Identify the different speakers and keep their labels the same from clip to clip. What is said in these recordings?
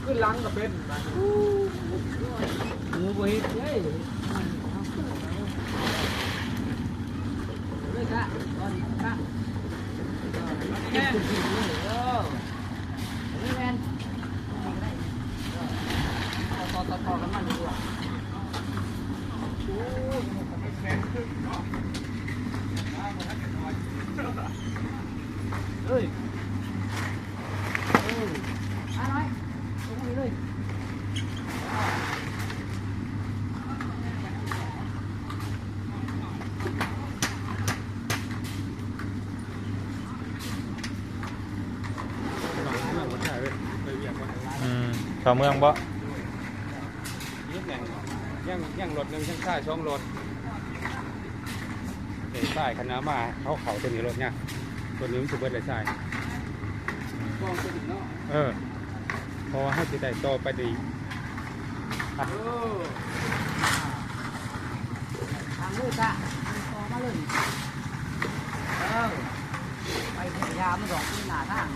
Speaker 1: ขึ้นล้างกับเป็นงูบริเฮ้ยเลยจ้ะตอนนี้จ้ะแม่นี่แมนต่อกันมันดีกว่าโอ้ยแมนขึ้นเฮ้ยน้อยตรงนี้เลย
Speaker 2: ชาวเมืองบ่
Speaker 1: ยังรถหนึ่งยังใช่ช่องรถเด็กใต้คณะมาเขาตัวนี้รถเนี่ยตัวนี้มันจะเบิดเลยใช่พอให้ติดใจต่อไปดี
Speaker 3: ทางลูกอะต่อมาเลยไปพยายามมันดอกที่หน้าทาง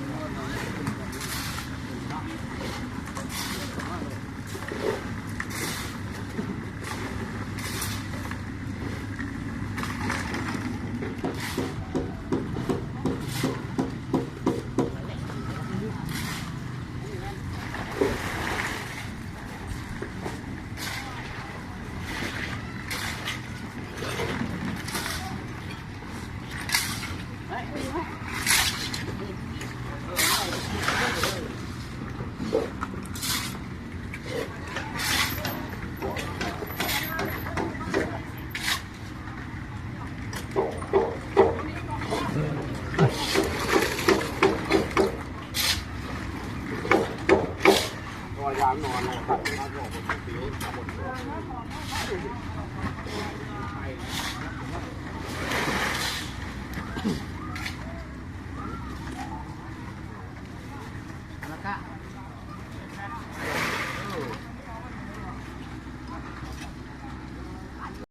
Speaker 1: ยางนอนนะครับมาบอกว่าผิวหมดเลย